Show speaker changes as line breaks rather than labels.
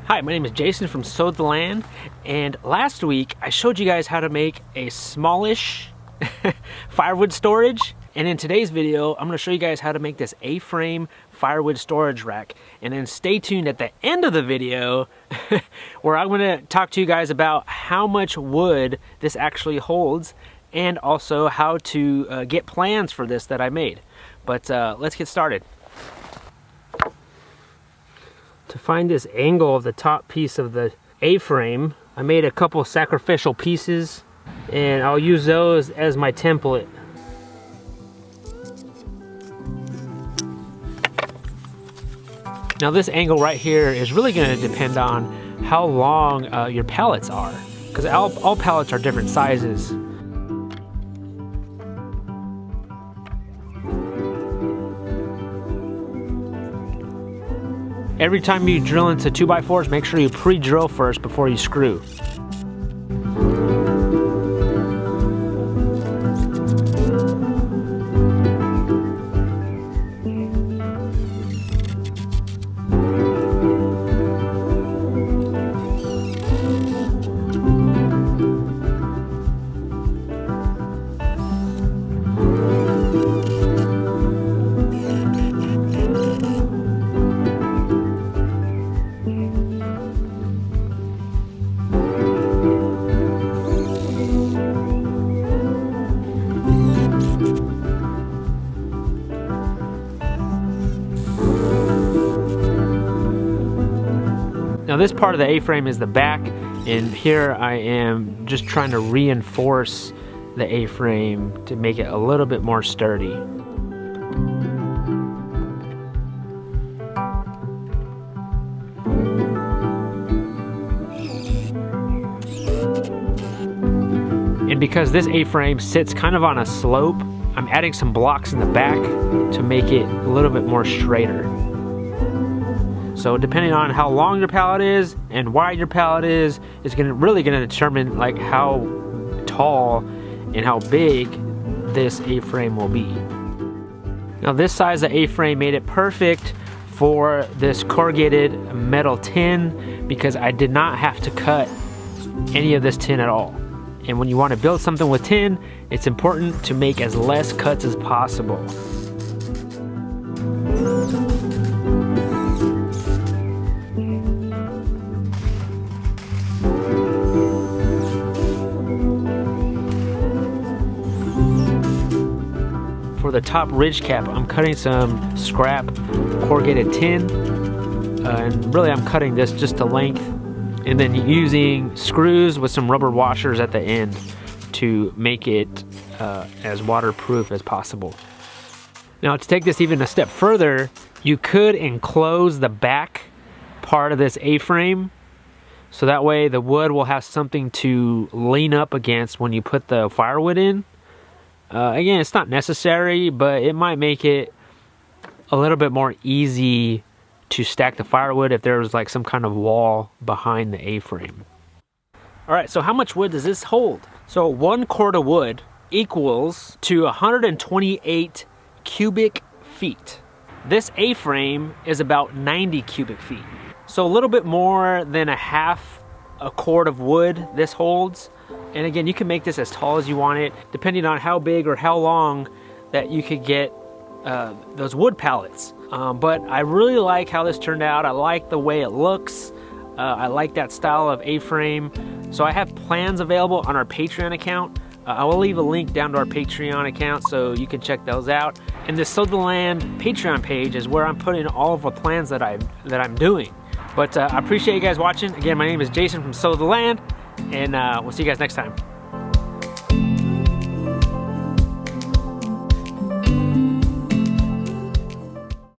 Hi, my name is Jason from Sow the Land, and last week I showed you guys how to make a smallish firewood storage, and in today's video I'm going to show you guys how to make this A-frame firewood storage rack. And then stay tuned at the end of the video where I'm going to talk to you guys about how much wood this actually holds and also how to get plans for this that I made. But let's get started. To find this angle of the top piece of the A-frame, I made a couple sacrificial pieces and I'll use those as my template. Now this angle right here is really going to depend on how long your pallets are, because all pallets are different sizes. Every time you drill into 2x4s, make sure you pre-drill first before you screw. Now this part of the A-frame is the back, and here I am just trying to reinforce the A-frame to make it a little bit more sturdy. And because this A-frame sits kind of on a slope, I'm adding some blocks in the back to make it a little bit more straighter. So depending on how long your pallet is and wide your pallet is really going to determine like how tall and how big this A-frame will be. Now this size of A-frame made it perfect for this corrugated metal tin, because I did not have to cut any of this tin at all. And when you want to build something with tin, it's important to make as less cuts as possible. For the top ridge cap, I'm cutting some scrap corrugated tin, and really I'm cutting this just to length, and then using screws with some rubber washers at the end to make it as waterproof as possible. Now to take this even a step further, you could enclose the back part of this A-frame, so that way the wood will have something to lean up against when you put the firewood in. Again, it's not necessary, but it might make it a little bit more easy to stack the firewood if there was like some kind of wall behind the A-frame. Alright, so how much wood does this hold? So 1 cord of wood equals to 128 cubic feet. This A-frame is about 90 cubic feet. So a little bit more than a cord of wood this holds. And again, you can make this as tall as you want it, depending on how big or how long that you could get those wood pallets. But I really like how this turned out. I like the way it looks. I like that style of A-frame. So I have plans available on our Patreon account. I will leave a link down to our Patreon account so you can check those out. And the Sow the Land Patreon page is where I'm putting all of the plans that I'm doing. But I appreciate you guys watching. Again, my name is Jason from Sow the Land, and we'll see you guys next time.